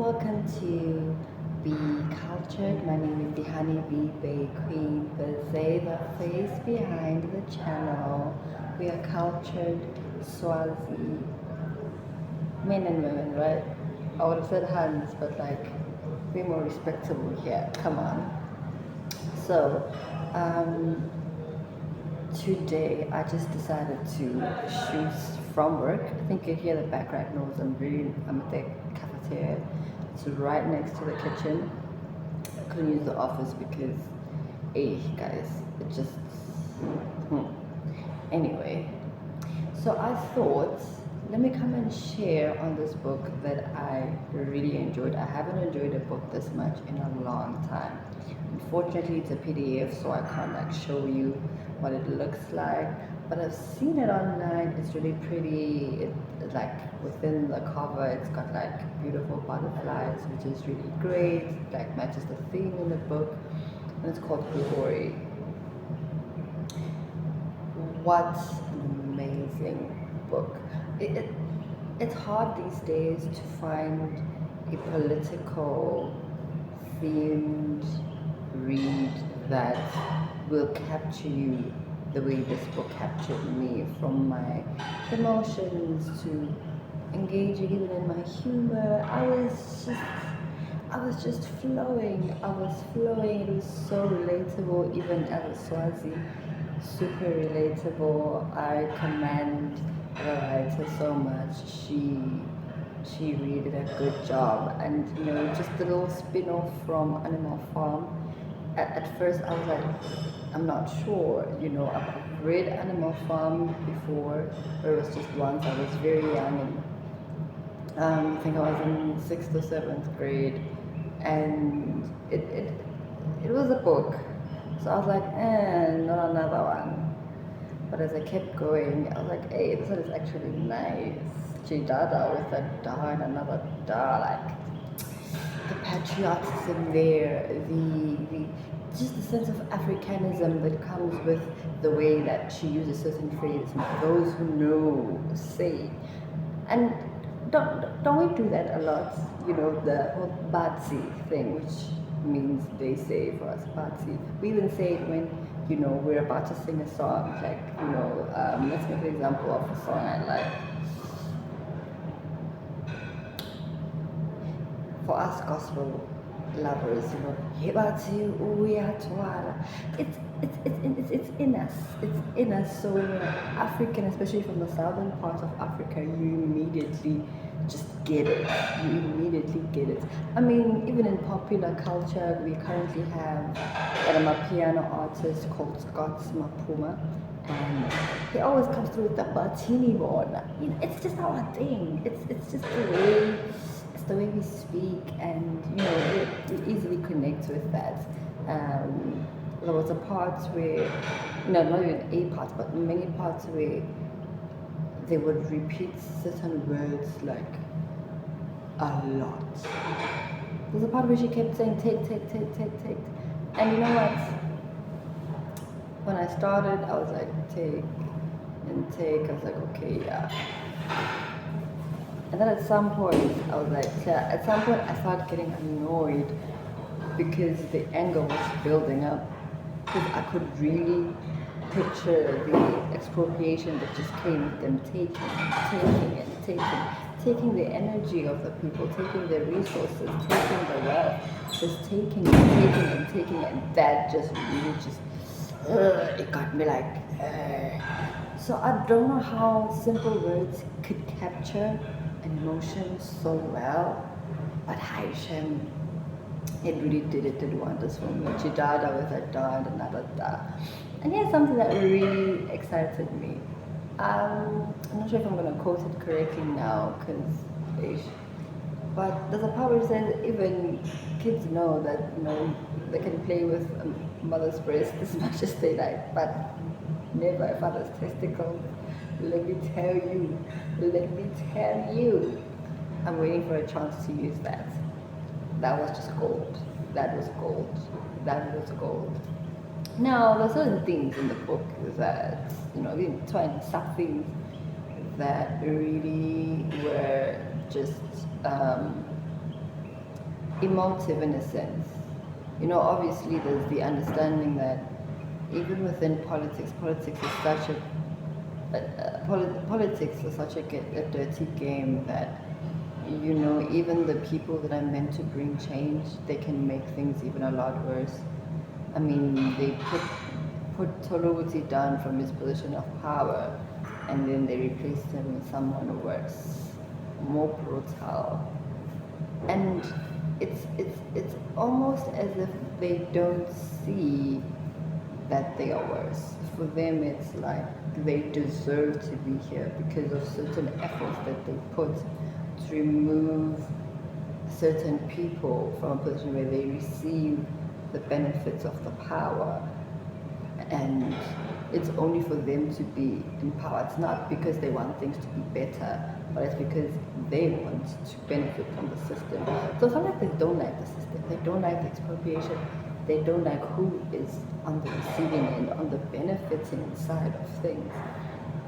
welcome to Be Cultured. My name is the Honeybee Bay Queen, the say the face behind the channel. We are cultured Swazi men and women, right? I would have said hands, but like be more respectable here. Come on. So, um, today I just decided to shoot from work. I think you hear the background noise. I'm at the cafeteria. It's right next to the kitchen. I couldn't use the office because, hey guys, it just, hmm. Anyway, so I thought, let me come and share on this book that I really enjoyed. I haven't enjoyed a book this much in a long time. Unfortunately, it's a PDF, so I can't like show you what it looks like. But I've seen it online. It's really pretty. Like within the cover, it's got like beautiful butterflies, which is really great. It, like matches the theme in the book, and it's called Glory. What an amazing book. It's hard these days to find a political themed read that will capture you the way this book captured me, from my emotions to engaging even in my humor. I was just flowing. I was flowing. It was so relatable, even as a Swazi. Super relatable. I commend the writer so much. She really did a good job. And just a little spin-off from Animal Farm. At first I was like, I'm not sure. I've read Animal Farm before, but it was just once. I was very young, and I think I was in 6th or 7th grade, and it was a book. So I was like, not another one. But as I kept going, I was like, hey, this one is actually nice. Jidada with a da and another da, like the patriotism there, the just the sense of Africanism that comes with the way that she uses certain phrases. Those who know say, and don't we do that a lot? The whole Batsi thing, which means they say for us, Batsi. We even say it when we're about to sing a song. Like let's make an example of a song I like. For us gospel lovers, Yebati Uyatwala. It's in us. It's in us. So when you're African, especially from the southern part of Africa, you immediately just get it. You immediately get it. I mean, even in popular culture, we currently have a piano artist called Scott Mapuma, and he always comes through with the Batini born. It's just our thing. It's just the way we speak, and we easily connect with that. There was a part where, not even a part, but many parts where they would repeat certain words like a lot. There's a part where she kept saying take, and you know what? When I started, I was like take and take. I was like, okay, yeah. And then at some point, I was like, yeah, at some point I started getting annoyed because the anger was building up. Because I could really picture the expropriation that just came with them taking the energy of the people, taking their resources, taking the wealth, just taking, and that just really it got me like, So I don't know how simple words could capture an emotion so well, but Haishem, it really did wonders for me. Chidada with a da and another da. And here's something that really excited me. I'm not sure if I'm going to quote it correctly now, but there's a part where it says even kids know that they can play with a mother's breast as much as they like, but never a father's testicles. Let me tell you, I'm waiting for a chance to use that. That was just gold. That was gold. Now, there's certain things in the book that, we entwine some things that really were just emotive in a sense. Obviously there's the understanding that even within politics, politics is such a dirty game that even the people that are meant to bring change, they can make things even a lot worse. I mean, they put Tolowuti down from his position of power, and then they replaced him with someone worse, more brutal, and it's almost as if they don't see that they are worse. For them, it's like they deserve to be here because of certain efforts that they put to remove certain people from a position where they receive the benefits of the power. And it's only for them to be in power. It's not because they want things to be better, but it's because they want to benefit from the system. So it's not like they don't like the system, they don't like the expropriation, they don't like who is on the receiving end, on the benefiting side of things.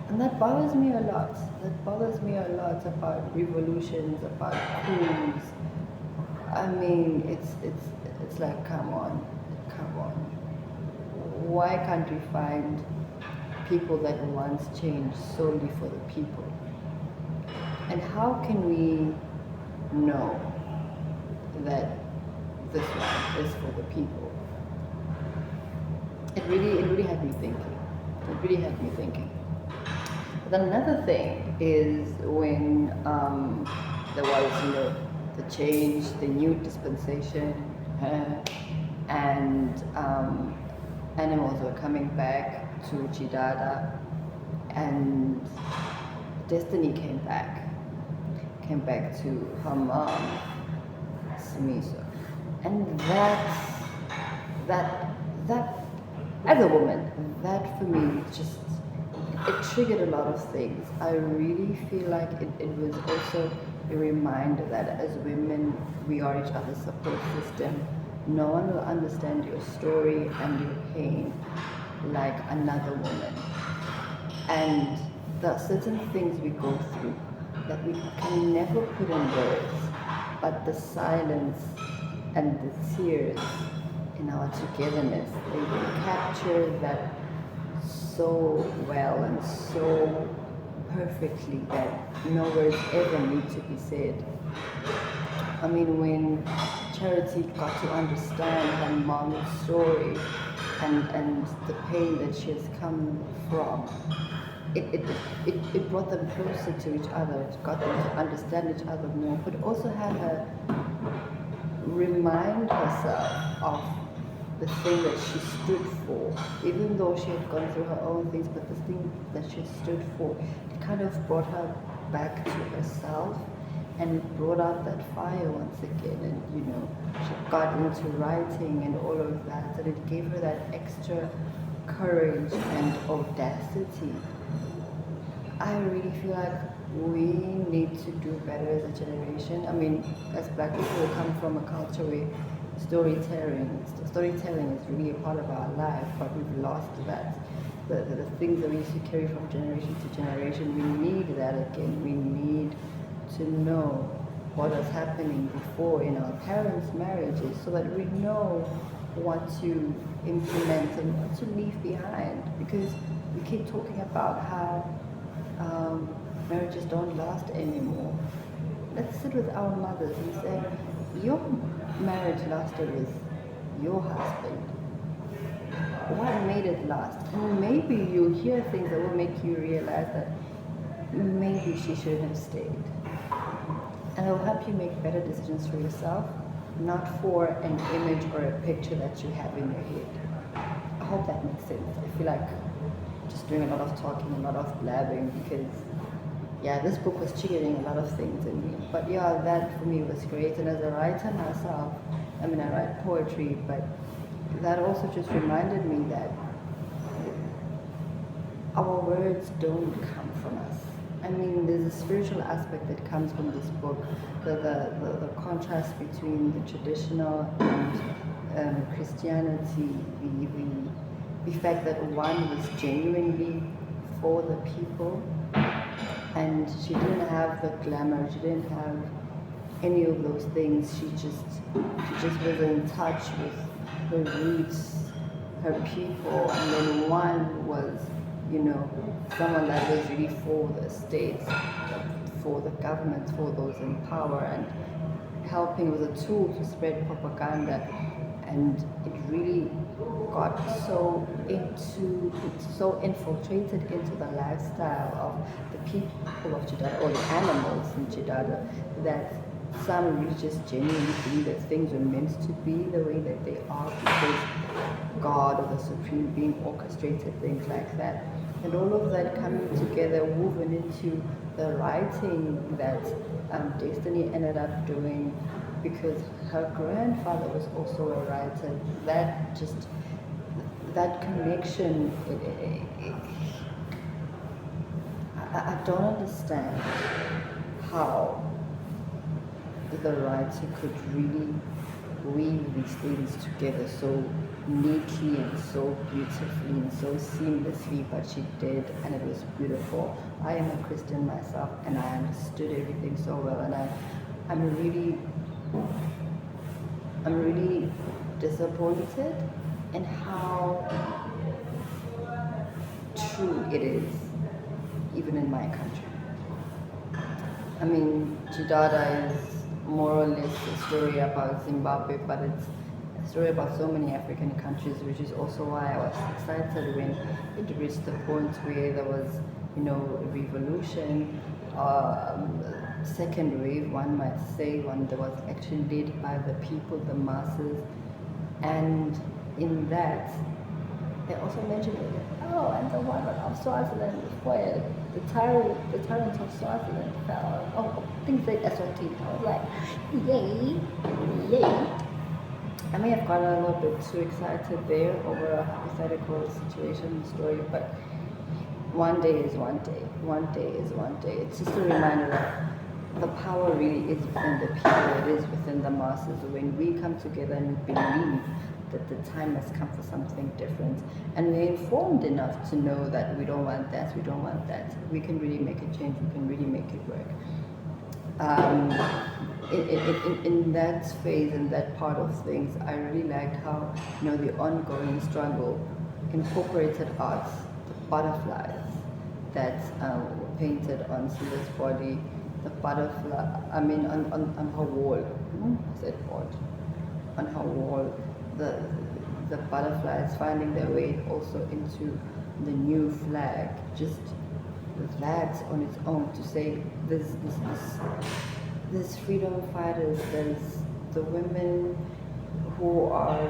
And that bothers me a lot. That bothers me a lot about revolutions, about coups. I mean, it's like, come on. Why can't we find people that want change solely for the people? And how can we know that this one is for the people? It really had me thinking. But then another thing is when there was, the change, the new dispensation, and animals were coming back to Chidada, and Destiny came back to her mom, Simiso. And that as a woman, that for me just, it triggered a lot of things. I really feel like it was also a reminder that as women, we are each other's support system. No one will understand your story and your pain like another woman. And there are certain things we go through that we can never put in words, but the silence and the tears in our togetherness, they capture that so well and so perfectly that no words ever need to be said. I mean, when Charity got to understand her mom's story and the pain that she has come from, it brought them closer to each other. It got them to understand each other more, but also had her remind herself of the thing that she stood for. Even though she had gone through her own things, but the thing that she stood for, it kind of brought her back to herself, and it brought out that fire once again. And she got into writing and all of that, and it gave her that extra courage and audacity. I really feel like we need to do better as a generation. I mean, as Black people, we come from a culture where storytelling is really a part of our life, but we've lost that. The things that we used to carry from generation to generation, we need that again. We need to know what was happening before in our parents' marriages so that we know what to implement and what to leave behind. Because we keep talking about how marriages don't last anymore. Let's sit with our mothers and say, your marriage lasted with your husband. What made it last? And maybe you'll hear things that will make you realize that maybe she shouldn't have stayed. And it will help you make better decisions for yourself, not for an image or a picture that you have in your head. I hope that makes sense. I feel like just doing a lot of talking, a lot of blabbing, because this book was triggering a lot of things in me. But that for me was great. And as a writer myself, I mean, I write poetry, but that also just reminded me that our words don't come from us. I mean, there's a spiritual aspect that comes from this book, the contrast between the traditional and Christianity, the fact that one was genuinely for the people, and she didn't have the glamour, she didn't have any of those things. She just was in touch with her roots, her people, and then one was, someone that was really for the states, for the government, for those in power, and helping was a tool to spread propaganda. And it really got so infiltrated into the lifestyle of the people of Chidada, or the animals in Chidada, that some really just genuinely believe that things were meant to be the way that they are because God or the Supreme Being orchestrated things like that. And all of that coming together, woven into the writing that Destiny ended up doing, because her grandfather was also a writer. That connection, I don't understand how the writer could really weave these things together so neatly and so beautifully and so seamlessly, but she did, and it was beautiful. I am a Christian myself, and I understood everything so well, and I'm really disappointed in how true it is, even in my country. I mean, Chidada is more or less a story about Zimbabwe, but it's a story about so many African countries, which is also why I was excited when it reached the point where there was, a revolution, second wave, one might say, one that was actually led by the people, the masses, and in that, they also mentioned it. Oh, and the one of Swaziland fell. The tyrant of Swaziland fell. Oh, things like Eswatini. I was like, yay, yay. I may have gotten a little bit too excited there over a hypothetical situation story, but one day is one day. One day is one day. It's just a reminder that the power really is within the people. It is within the masses. When we come together and we believe that the time has come for something different, and we're informed enough to know that we don't want that, we can really make a change, we can really make it work. In that phase, in that part of things, I really liked how, the ongoing struggle incorporated arts, the butterflies that were painted on Sila's body, the butterfly, on her wall, I said board, on her wall, the butterflies finding their way also into the new flag. Just that on its own, to say there's freedom fighters, there's the women who are,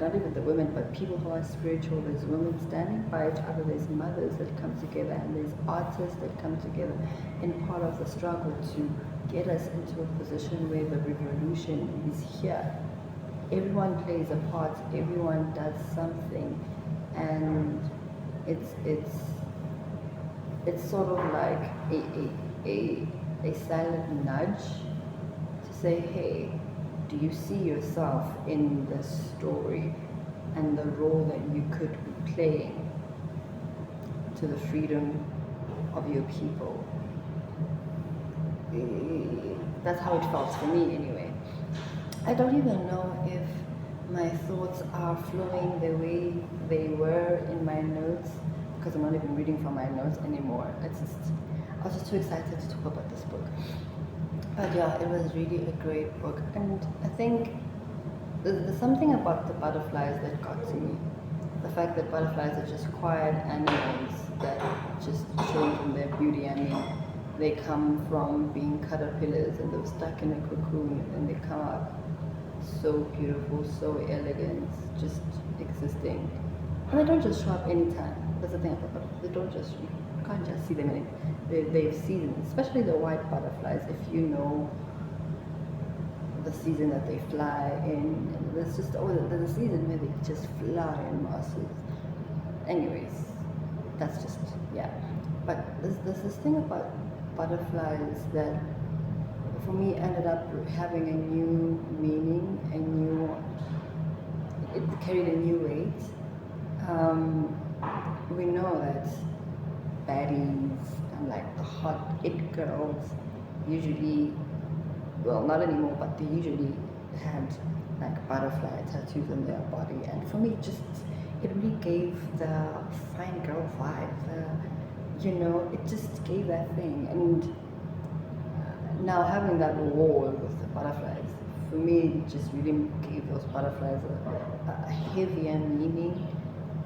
not even the women, but people who are spiritual, there's women standing by each other, there's mothers that come together, and there's artists that come together in part of the struggle to get us into a position where the revolution is here. Everyone plays a part, everyone does something, and it's sort of like a silent nudge to say, hey, do you see yourself in this story and the role that you could be playing to the freedom of your people? That's how it felt for me anyway. I don't even know if my thoughts are flowing the way they were in my notes, because I'm not even reading from my notes anymore. I was just too excited to talk about this book. But yeah, it was really a great book, and I think there's something about the butterflies that got to me. The fact that butterflies are just quiet animals that just show from their beauty. I mean, they come from being caterpillars and they're stuck in a cocoon, and they come up so beautiful, so elegant, just existing. And they don't just show up anytime. That's the thing about butterflies. They don't just, you can't just see them in it. They've seasons, especially the white butterflies. If you know the season that they fly in, and there's a season where they just fly in masses. Anyways, that's just, yeah. But there's this thing about butterflies that for me ended up having a new meaning, it carried a new weight. We know that baddies and like the hot it girls usually well, not anymore, but they usually had like butterfly tattoos on their body, and for me, it really gave the fine girl vibe. It just gave that thing, and now having that wall with the butterflies, for me, it just really gave those butterflies a heavier meaning.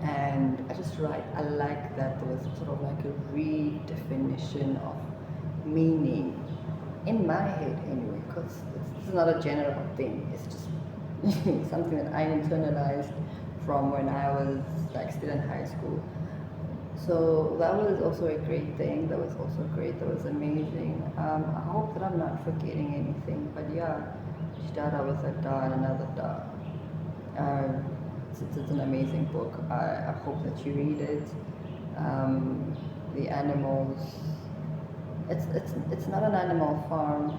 And I like that there was sort of like a redefinition of meaning in my head anyway, because it's not a general thing. It's just something that I internalized from when I was like still in high school. So that was also a great thing. That was also great. That was amazing. I hope that I'm not forgetting anything. But yeah, she started with a da and another da. It's an amazing book. I hope that you read it. The animals. It's not an animal farm,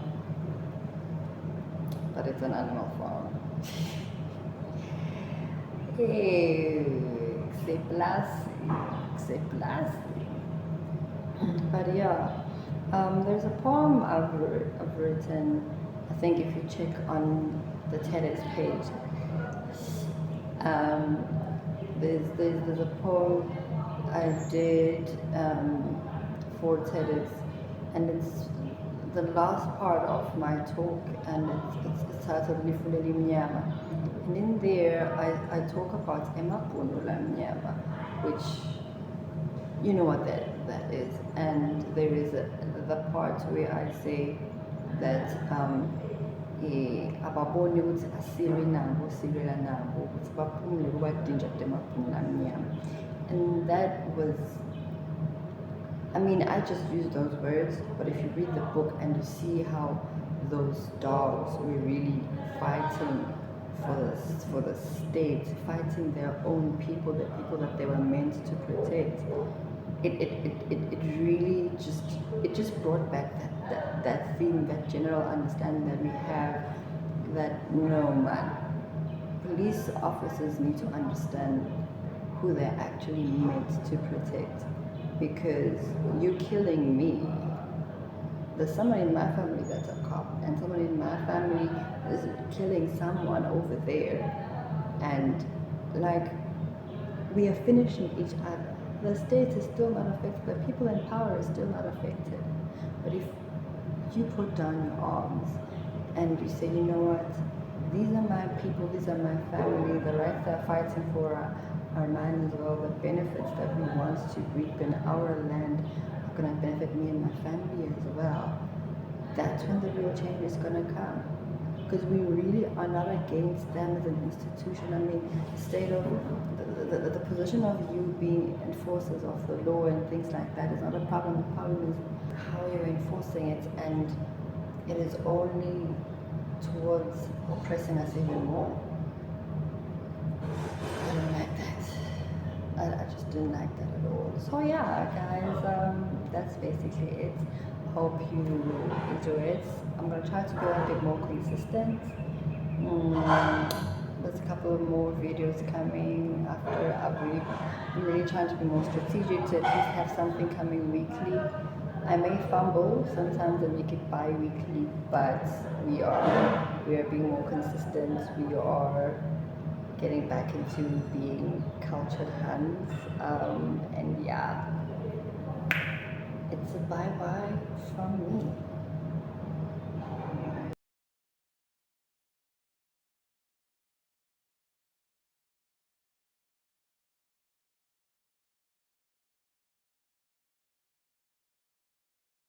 but it's an animal farm. Hey, c'est plastic. But yeah, there's a poem I've written. I think if you check on the TEDx page, there's a poem I did for TEDx, and it's the last part of my talk, and it's titled Lifuleli Mnyama. And in there, I talk about Emapunula Mnyama, which you know what that is. And there is the part where I say that ababoni ukuthi asirwe nabo sirwela nabo ukuthi baphumule kubadinja emapunula mnyama. And that was, I mean, I just used those words, but if you read the book and you see how those dogs were really fighting for the state, fighting their own people, the people that they were meant to protect, it really just brought back that theme, that general understanding that we have, that no man, police officers need to understand who they're actually meant to protect. Because you're killing me. There's somebody in my family that's a cop, and somebody in my family is killing someone over there, and like we are finishing each other. The state is still not affected, the people in power is still not affected. But if you put down your arms and you say, you know what, these are my people, these are my family, the rights they're fighting for are mine as well, the benefits that we want to reap in our land are going to benefit me and my family as well, that's when the real change is going to come. Because we really are not against them as an institution. I mean, the position of you being enforcers of the law and things like that is not a problem. The problem is how you're enforcing it, and it is only towards oppressing us even more. I don't like that. I just didn't like that at all. So yeah, guys, that's basically it. Hope you enjoy it. I'm gonna try to go a bit more consistent. There's a couple more videos coming after. I'm really trying to be more strategic to at least have something coming weekly. I may fumble sometimes and make it bi-weekly, but we are being more consistent. We are getting back into being cultured hands, and yeah, it's a bye-bye from me.